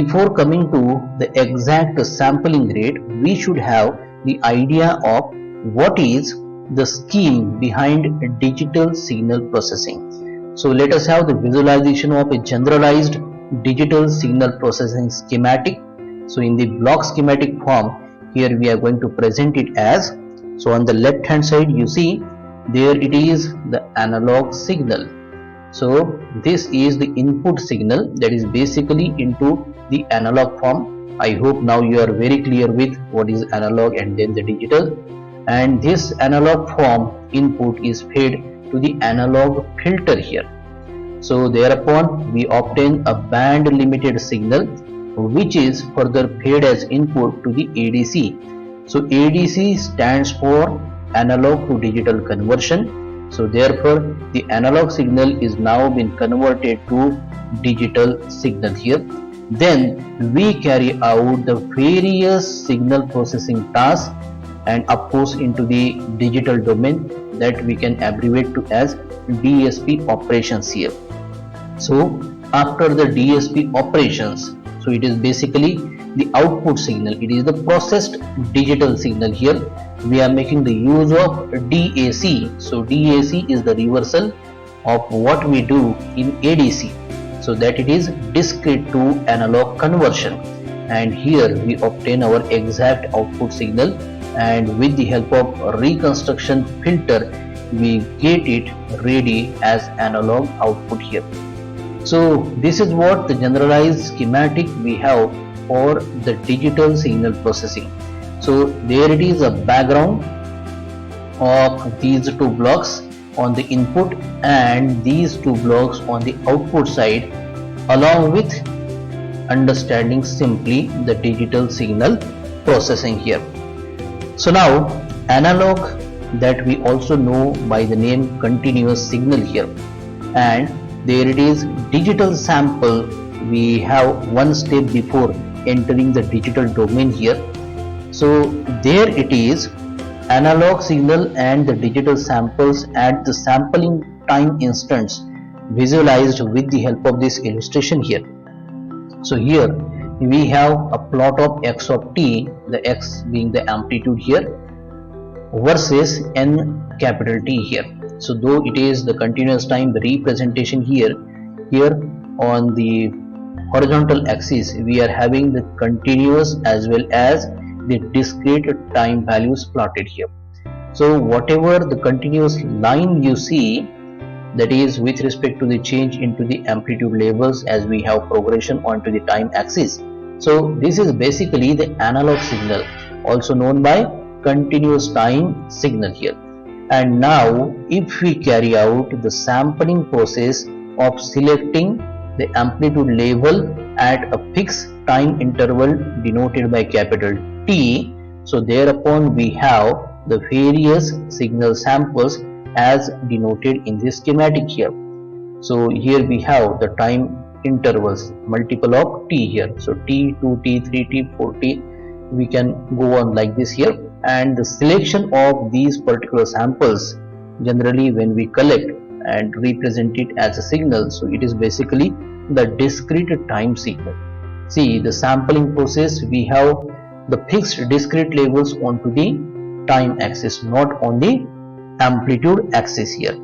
before coming to the exact sampling rate, we should have the idea of what is the scheme behind digital signal processing. So let us have the visualization of a generalized digital signal processing schematic. So in the block schematic form, here we are going to present it as, so on the left hand side you see there it is the analog signal. So this is the input signal that is basically into the analog form. I hope now you are very clear with what is analog and then the digital. And this analog form input is fed to the analog filter here. So thereupon we obtain a band limited signal which is further fed as input to the ADC. So ADC stands for analog to digital conversion. So therefore the analog signal is now been converted to digital signal here. Then we carry out the various signal processing tasks and of course into the digital domain that we can abbreviate to as DSP operations here. So after the DSP operations, so it is basically the output signal, it is the processed digital signal here. We are making the use of DAC. So DAC is the reversal of what we do in ADC, so that it is discrete to analog conversion, and here we obtain our exact output signal, and with the help of reconstruction filter we get it ready as analog output here. So this is what the generalized schematic we have for the digital signal processing. So there it is, a background of these two blocks on the input and these two blocks on the output side, along with understanding simply the digital signal processing here. So now analog, that we also know by the name continuous signal here, and there it is digital sample. We have one step before entering the digital domain here. So there it is analog signal and the digital samples at the sampling time instance visualized with the help of this illustration here. So here we have a plot of x of t, the x being the amplitude here, versus n capital T here. So though it is the continuous time, the representation here on the horizontal axis we are having the continuous as well as the discrete time values plotted here. So whatever the continuous line you see, that is with respect to the change into the amplitude levels as we have progression onto the time axis. So this is basically the analog signal, also known by continuous time signal here. And now if we carry out the sampling process of selecting the amplitude level at a fixed time interval denoted by capital T, so thereupon we have the various signal samples as denoted in this schematic here. So here we have the time intervals, multiple of T here. So T2, T3, T4, we can go on like this here. And the selection of these particular samples, generally when we collect and represent it as a signal, so it is basically the discrete time signal. See, the sampling process, we have the fixed discrete levels onto the time axis, not on the amplitude axis here.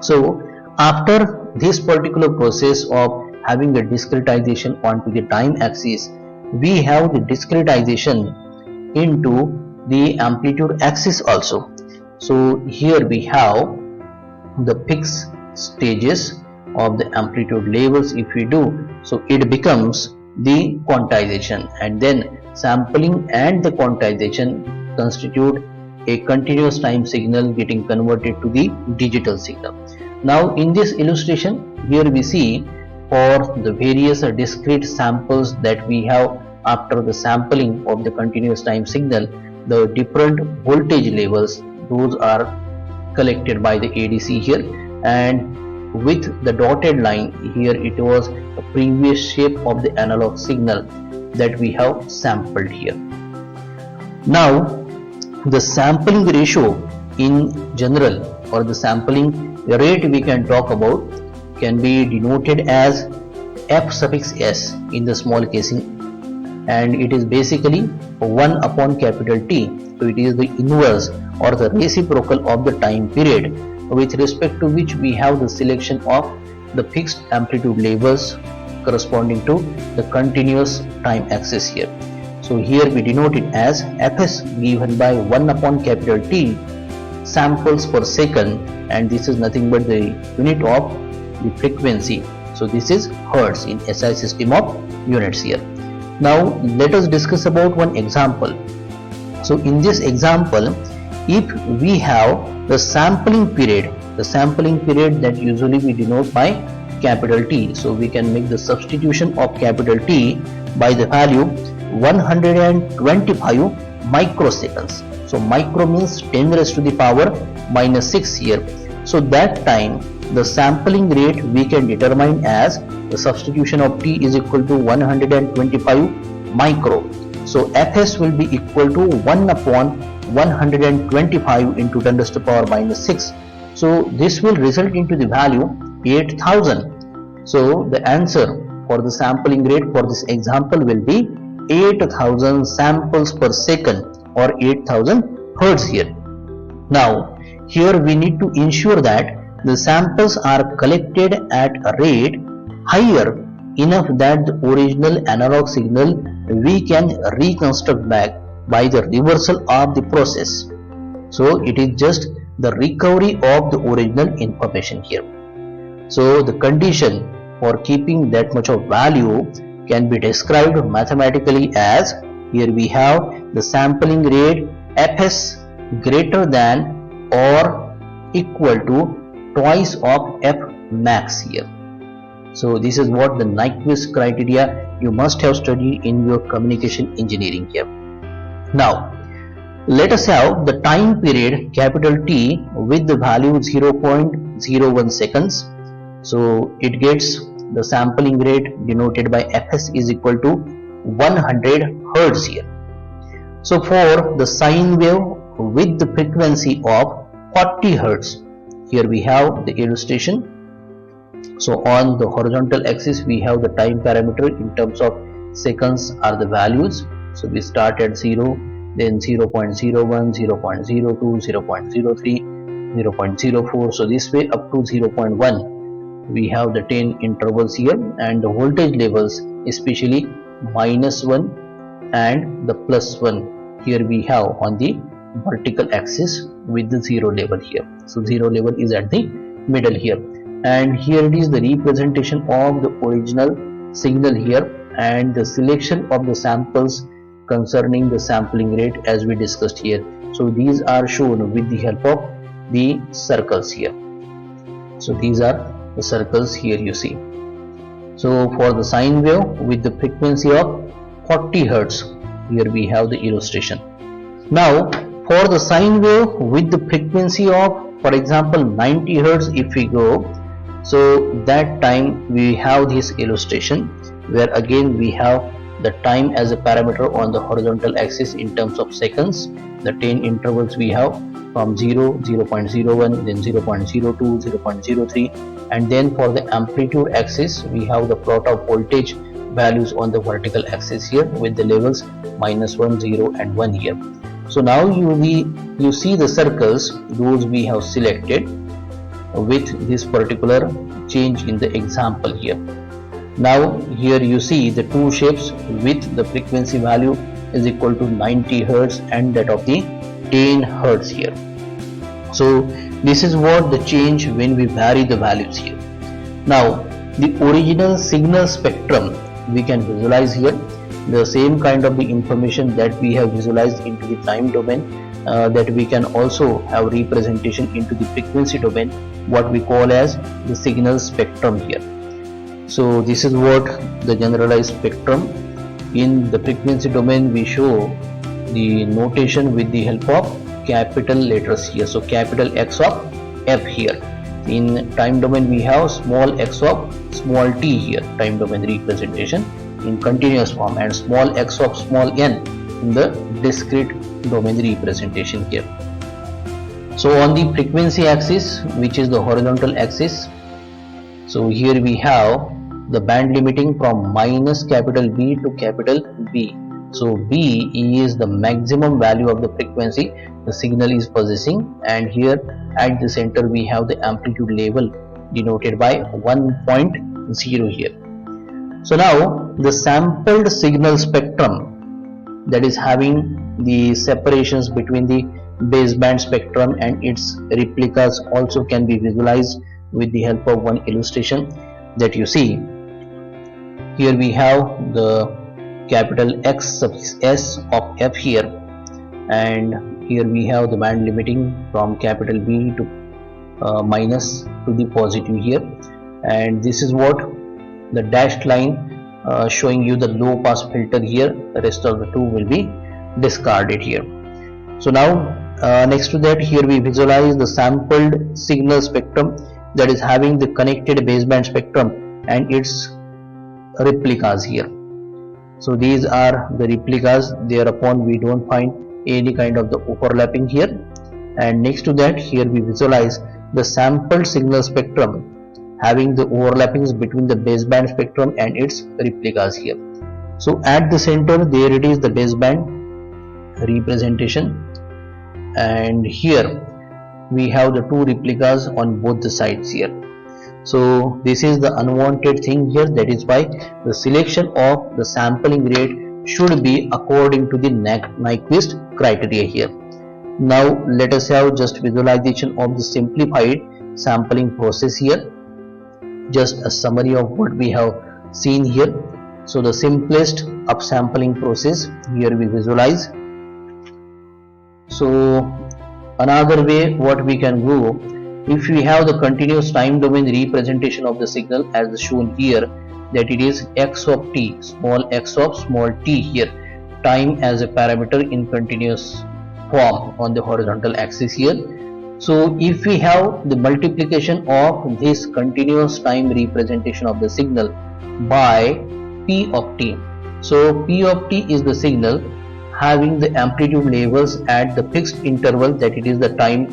So after this particular process of having a discretization onto the time axis, we have the discretization into the amplitude axis also. So here we have the fixed stages of the amplitude levels. If we do so, it becomes the quantization, and then sampling and the quantization constitute a continuous time signal getting converted to the digital signal. Now in this illustration here we see for the various discrete samples that we have after the sampling of the continuous time signal, the different voltage levels, those are collected by the ADC here, and with the dotted line here it was the previous shape of the analog signal that we have sampled here. Now the sampling ratio in general, or the sampling rate we can talk about, can be denoted as f suffix s in the small casing, and it is basically 1 upon capital T. So it is the inverse or the reciprocal of the time period with respect to which we have the selection of the fixed amplitude levels corresponding to the continuous time axis here. So here we denote it as Fs given by 1 upon capital T samples per second, and this is nothing but the unit of the frequency. So this is Hertz in SI system of units here. Now let us discuss about one example. So in this example, if we have the sampling period that usually we denote by capital T, so we can make the substitution of capital T by the value 125 microseconds. So micro means 10 raised to the power minus 6 here. So that time the sampling rate we can determine as the substitution of T is equal to 125 micro. So Fs will be equal to 1 upon 125 into 10 raised to the power minus 6. So this will result into the value 8000. So the answer for the sampling rate for this example will be 8000 samples per second or 8000 Hertz here. Now here we need to ensure that the samples are collected at a rate higher enough that the original analog signal we can reconstruct back by the reversal of the process. So it is just the recovery of the original information here. So the condition for keeping that much of value can be described mathematically as, here we have the sampling rate Fs greater than or equal to twice of F max here. So this is what the Nyquist criteria you must have studied in your communication engineering here. Now let us have the time period capital T with the value 0.01 seconds. So it gets the sampling rate denoted by Fs is equal to 100 Hertz here. So for the sine wave with the frequency of 40 Hertz, here we have the illustration. So on the horizontal axis we have the time parameter in terms of seconds are the values. So we start at 0, then 0.01, 0.02, 0.03, 0.04. So this way up to 0.1 we have the 10 intervals here, and the voltage levels especially -1 and the +1 here we have on the vertical axis with the 0 level here. So 0 level is at the middle here, and here it is the representation of the original signal here and the selection of the samples concerning the sampling rate as we discussed here. So these are shown with the help of the circles here. So these are the circles here you see. So for the sine wave with the frequency of 40 Hertz, here we have the illustration. Now for the sine wave with the frequency of, for example, 90 Hertz if we go, so that time we have this illustration where again we have the time as a parameter on the horizontal axis in terms of seconds, the 10 intervals we have from 0, 0.01, then 0.02, 0.03, and then for the amplitude axis we have the plot of voltage values on the vertical axis here with the levels -1, 0 and 1 here. So now you see the circles those we have selected with this particular change in the example here. Now here you see the two shapes with the frequency value is equal to 90 Hertz and that of the 10 Hertz here. So this is what the change when we vary the values here. Now the original signal spectrum we can visualize here, the same kind of the information that we have visualized into the time domain, that we can also have representation into the frequency domain, what we call as the signal spectrum here. So this is what the generalized spectrum. In the frequency domain we show the notation with the help of capital letters here. So capital X of F here. In time domain we have small x of small t here, time domain representation in continuous form, and small x of small n in the discrete domain representation here. So on the frequency axis, which is the horizontal axis, so here we have the band limiting from minus capital B to capital B. So B is the maximum value of the frequency the signal is possessing, and here at the center we have the amplitude level denoted by 1.0 here. So now the sampled signal spectrum, that is having the separations between the baseband spectrum and its replicas, also can be visualized with the help of one illustration that you see. Here we have the capital X sub S of F here, and here we have the band limiting from capital B to minus to the positive here, and this is what the dashed line showing you the low pass filter here. The rest of the two will be discarded here. So now next to that, here we visualize the sampled signal spectrum, that is having the connected baseband spectrum and its replicas here. So these are the replicas, thereupon we don't find any kind of the overlapping here. And next to that, here we visualize the sampled signal spectrum having the overlappings between the baseband spectrum and its replicas here. So at the center, there it is, the baseband representation, and here we have the two replicas on both the sides here. So this is the unwanted thing here. That is why the selection of the sampling rate should be according to the Nyquist criteria here. Now let us have just visualization of the simplified sampling process here. Just a summary of what we have seen here. So the simplest upsampling process here we visualize. So another way what we can go, if we have the continuous time domain representation of the signal as shown here, that it is x of t, small x of small t here, time as a parameter in continuous form on the horizontal axis here. So if we have the multiplication of this continuous time representation of the signal by p of t, so p of t is the signal having the amplitude levels at the fixed interval, that it is the time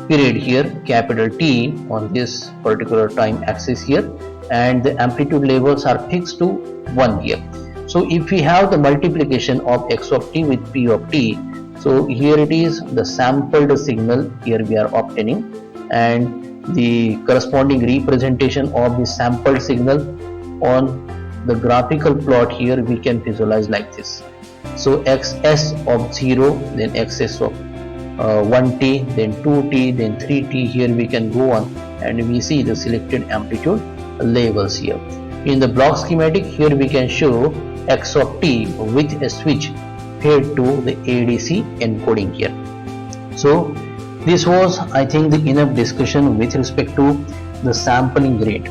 period here, capital T on this particular time axis here, and the amplitude levels are fixed to 1 here. So if we have the multiplication of x of t with p of t, so here it is the sampled signal here we are obtaining, and the corresponding representation of the sampled signal on the graphical plot here we can visualize like this. So xs of 0, then xs of 1t, then 2t, then 3t, here we can go on and we see the selected amplitude levels here. In the block schematic, here we can show x of t with a switch fed to the ADC encoding here. So this was, I think, the enough discussion with respect to the sampling rate.